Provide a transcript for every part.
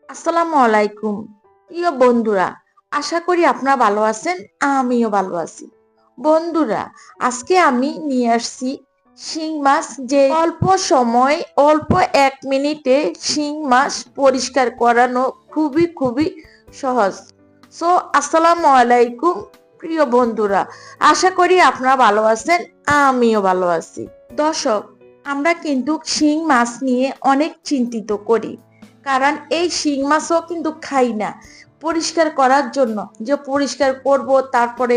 আসসালামু আলাইকুম প্রিয় বন্ধুরা, আশা করি আপনারা ভালো আছেন। আমিও ভালো আছি। বন্ধুরা, আজকে আমি নিয়ে আসছি শিং মাছ, যে অল্প সময় অল্প 1 মিনিটে শিং মাছ পরিষ্কার করানো খুবই খুবই সহজ। সো আসসালামু আলাইকুম প্রিয় বন্ধুরা, আশা করি আপনারা ভালো আছেন। আমিও ভালো আছি। দর্শক, আমরা কিন্তু শিং মাছ নিয়ে অনেক চিন্তিত করি, কারণ এই শিং মাছও কিন্তু খাই না পরিষ্কার করার জন্য, যে পরিষ্কার করব তারপরে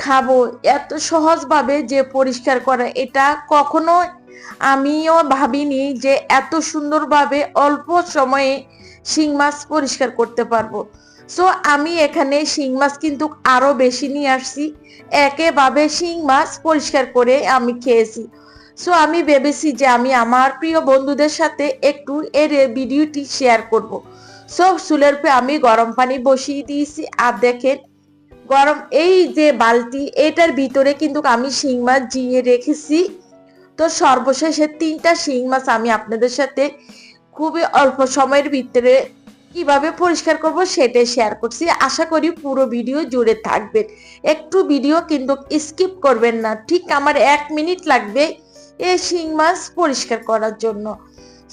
খাবো, এত সহজভাবে যে পরিষ্কার করা এটা কখনো আমিও ভাবিনি যে এত সুন্দরভাবে অল্প সময়ে শিং মাছ পরিষ্কার করতে পারবো। সো আমি এখানে শিং মাছ কিন্তু আরো বেশি নিয়ে আসছি, একেভাবে শিং মাছ পরিষ্কার করে আমি খেয়েছি। সো আমি ভেবেছি যে আমি আমার প্রিয় বন্ধুদের সাথে একটু এর ভিডিওটি শেয়ার করব। সো চুলের পে আমি গরম পানি বসিয়ে দিয়েছি, আর দেখেন গরম এই যে বালতি, এটার ভিতরে কিন্তু আমি শিং মাছ জিয়ে রেখেছি। তো সর্বশেষে 3টা শিং মাছ আমি আপনাদের সাথে খুবই অল্প সময়ের ভিতরে কিভাবে পরিষ্কার করব সেটাই শেয়ার করছি। আশা করি পুরো ভিডিও জুড়ে থাকবেন, একটু ভিডিও কিন্তু স্কিপ করবেন না। ঠিক আমার 1 মিনিট লাগবে এই শিং মাছ পরিষ্কার করার জন্য।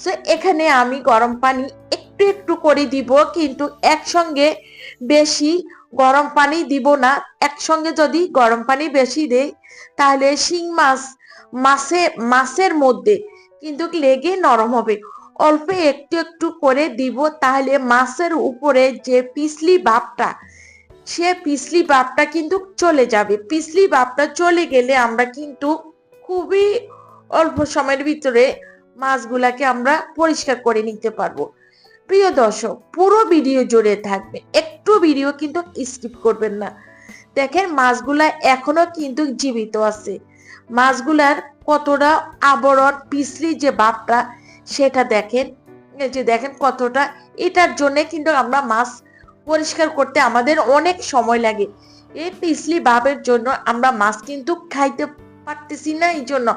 সো এখানে আমি গরম পানি একটু একটু করে দিব, কিন্তু একসঙ্গে বেশি গরম পানি দিব না। একসঙ্গে যদি গরম পানি বেশি দেই তাহলে শিং মাছের মধ্যে কিন্তু লেগে নরম হবে। অল্প একটু একটু করে দিব, তাহলে মাছের উপরে যে পিছলি ভাবটা, সে পিছলি ভাবটা কিন্তু চলে যাবে। পিছলি ভাবটা চলে গেলে আমরা কিন্তু খুবই অল্প সময়ের ভিতরে মাছগুলাকে আমরা পরিষ্কার করে নিতে পারবো। প্রিয় দর্শক, পুরো ভিডিও জুড়ে থাকবে, একটু ভিডিও কিন্তু স্কিপ করবেন না। দেখেন মাছগুলা এখনো কিন্তু জীবিত আছে। মাছগুলার কতটা আবরণ, পিছলি যে ভাবটা সেটা দেখেন, এই যে দেখেন কতটা। এটার জন্য কিন্তু আমরা মাছ পরিষ্কার করতে আমাদের অনেক সময় লাগে। এই পিছলি ভাবের জন্য আমরা মাছ কিন্তু খাইতে পারতেছি না, এই জন্য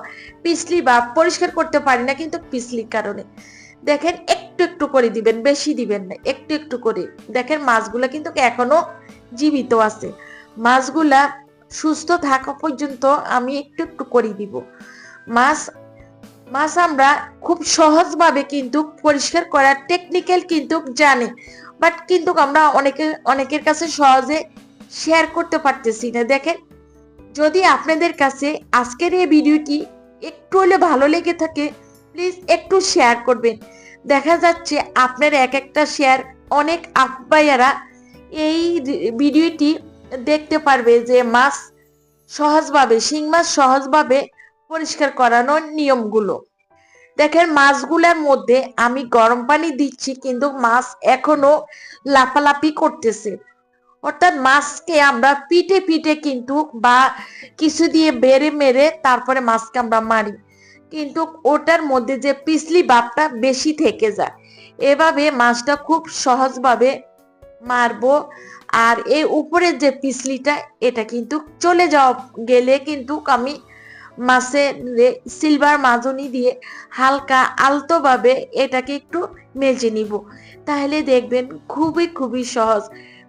পিছলি ভাব পরিষ্কার করতে পারি না, কিন্তু পিছলির কারণে। দেখেন একটু একটু করে দিবেন, বেশি দিবেন না, একটু একটু করে। দেখেন মাছগুলা কিন্তু এখনো জীবিত আছে। মাছগুলা সুস্থ থাকা পর্যন্ত আমি একটু একটু করে দিব। মাছ মাছ আমরা খুব সহজভাবে কিন্তু পরিষ্কার করার টেকনিক্যাল কিন্তু জানি, বাট কিন্তু আমরা অনেকের কাছে সহজে শেয়ার করতে পারতেছি না। দেখেন, যদি আপনাদের কাছে আজকের এই ভিডিওটি একটু হলে ভালো লেগে থাকে, প্লিজ একটু শেয়ার করবেন। দেখা যাচ্ছে আপনার এক একটা শেয়ার অনেক আপায়ারা এই ভিডিওটি দেখতে পারবে, যে মাছ সহজভাবে শিং মাছ সহজভাবে পরিষ্কার করানোর নিয়মগুলো। দেখেন মাছগুলোর মধ্যে আমি গরম পানি দিচ্ছি, কিন্তু মাছ এখনো লাফালাফি করতেছে। অর্থাৎ মাছকে আমরা পিটে পিটে কিন্তু বা কিছু দিয়ে বেড়ে মেরে তারপরে মাছকে আমরা মারি, কিন্তু ওটার মধ্যে যে পিছলি ভাবটা বেশি থেকে যায়। এভাবে মাছটা খুব সহজভাবে মারবো। আর এই উপরের যে পিছলিটা, এটা কিন্তু চলে যাওয়া গেলে কিন্তু আমি মাছের সিলভার মাজনি দিয়ে হালকা আলতো ভাবে এটাকে একটু মেজে নিব, তাহলে দেখবেন খুবই খুবই সহজ।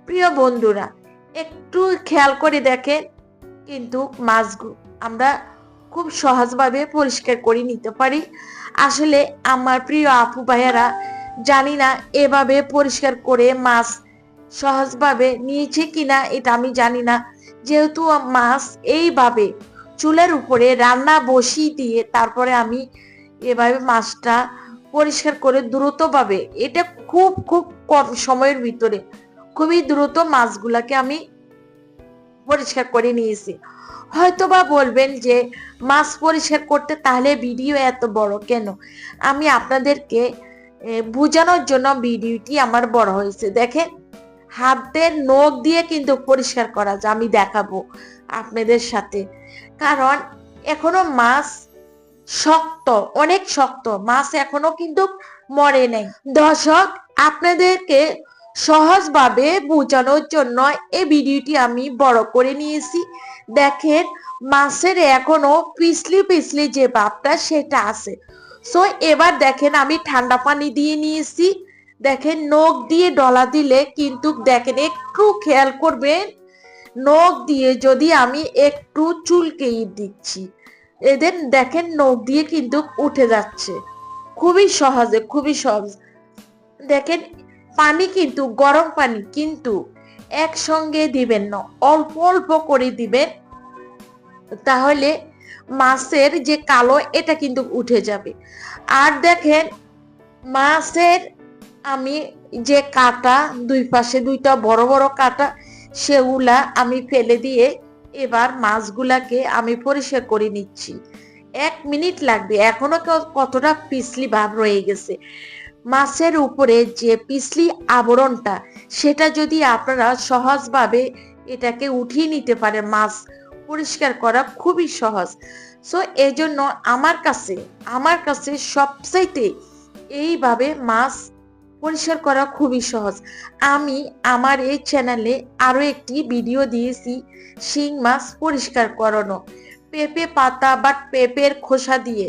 প্রিয় বন্ধুরা, একটু খেয়াল করে দেখেন, কিন্তু মাছগুলো আমরা খুব সহজভাবে পরিষ্কার করে নিতে পারি। আসলে আমার প্রিয় আপু ভাইয়ারা জানি না এভাবে পরিষ্কার করে মাছ সহজভাবে নিয়েছে কিনা, এটা আমি জানি না। যেহেতু মাছ এইভাবে চুলের উপরে রান্না বসিয়ে দিয়ে তারপরে আমি এভাবে মাছটা পরিষ্কার করে দ্রুতভাবে, এটা খুব খুব কম সময়ের ভিতরে খুবই দ্রুত মাছগুলাকে আমি পরিষ্কার করে নিয়েছি। হয়তোবা বলবেন যে মাছ পরিষ্কার করতে তাহলে ভিডিও এত বড় কেন? আমি আপনাদেরকে বোঝানোর জন্য ভিডিওটি আমার বড় হয়েছে। দেখেন, হাতের নখ দিয়ে কিন্তু পরিষ্কার করা যায়, আমি দেখাবো আপনাদের সাথে। কারণ এখনো মাছ শক্ত, অনেক শক্ত মাছ, এখনো কিন্তু মরে নাই। দর্শক, আপনাদেরকে সহজভাবে বোঝানোর জন্য এই ভিডিওটি আমি বড় করে নিয়েছি। দেখেন মাছের এখনো পিছলি পিছলি যে ভাবটা সেটা আছে। সো এবার দেখেন আমি ঠান্ডা পানি দিয়ে নিয়েছি। দেখেন নখ দিয়ে ডলা দিলে কিন্তু দেখেন একটু খেয়াল করবেন, নখ দিয়ে যদি আমি একটু চুলকে দিচ্ছি, এদের দেখেন নখ দিয়ে কিন্তু উঠে যাচ্ছে, খুবই সহজে, খুবই সহজ। দেখেন পানি কিন্তু গরম পানি কিন্তু একসঙ্গে দিবেন না, অল্প অল্প করে দিবেন, তাহলে মাছের যে কালো এটা কিন্তু উঠে যাবে। আর দেখেন মাছের আমি যে কাটা, দুই পাশে দুইটা বড় বড় কাটা, সেগুলা আমি ফেলে দিয়ে এবার মাছগুলাকে আমি পরিষ্কার করে নিচ্ছি। 1 মিনিট লাগবে, এখনো কতটা পিছলি ভাব রয়ে গেছে। মাছের উপরে যে পিছলি আবরণটা, সেটা যদি আপনারা সহজভাবে এটাকে উঠিয়ে নিতে পারেন, মাছ পরিষ্কার করা খুবই সহজ। সো এজন্য আমার কাছে সবচাইতে এইভাবে মাছ পরিষ্কার করা খুবই সহজ। আমি আমার এই চ্যানেলে আরো একটি ভিডিও দিয়েছি শিং মাছ পরিষ্কার করানো, পেঁপে পাতা বা পেঁপের খোসা দিয়ে,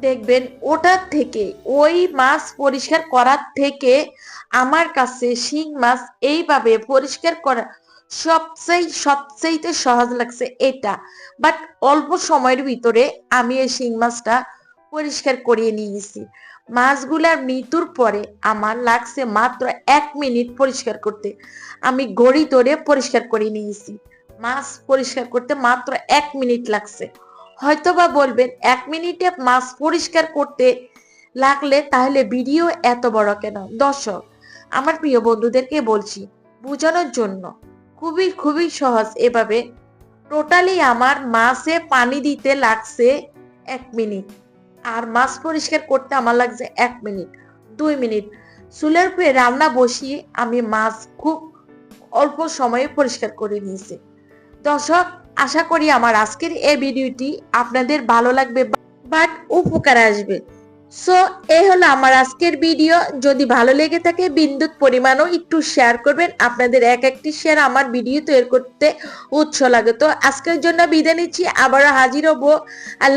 দেখবেন ওটার থেকে, ওই মাছ পরিষ্কার করার থেকে আমার কাছে শিং মাছ এইভাবে পরিষ্কার করা সবচেয়ে সহজ লাগছে এটা। বাট অল্প সময়ের ভিতরে আমি এই শিং মাছটা পরিষ্কার করিয়ে নিয়েছি। মাছগুলার মৃত্যুর পরে আমার লাগছে মাত্র 1 মিনিট পরিষ্কার করতে, আমি ঘড়ি ধরে পরিষ্কার করে নিয়েছি। মাছ পরিষ্কার করতে মাত্র 1 মিনিট লাগছে। হয়তোবা বলবেন 1 মিনিটে মাছ পরিষ্কার করতে লাগলে তাহলে ভিডিও এত বড় কেন? দর্শক, আমার প্রিয় বন্ধুদেরকে বলছি বোঝানোর জন্য, খুবই খুবই সহজ। এভাবে টোটালি আমার মাছে পানি দিতে লাগছে 1 মিনিট, আর মাছ পরিষ্কার করতে আমার লাগছে 1 মিনিট, 2 মিনিট। চুলের উপরে রান্না বসিয়ে আমি মাছ খুব অল্প সময়ে পরিষ্কার করে নিয়েছি। দর্শক, আশা করি আমার আজকের এই ভিডিওটি আপনাদের ভালো লাগবে, বাট উপকার আসবে। সো এই হলো আমার আজকের ভিডিও। যদি ভালো লেগে থাকে বিন্দুর পরিমাণও একটু শেয়ার করবেন, আপনাদের এক একটি শেয়ার আমার ভিডিও তৈরি করতে উৎস লাগে। তো আজকের জন্য বিদায় নিচ্ছি, আবারও হাজির হবো। আল্লাহ।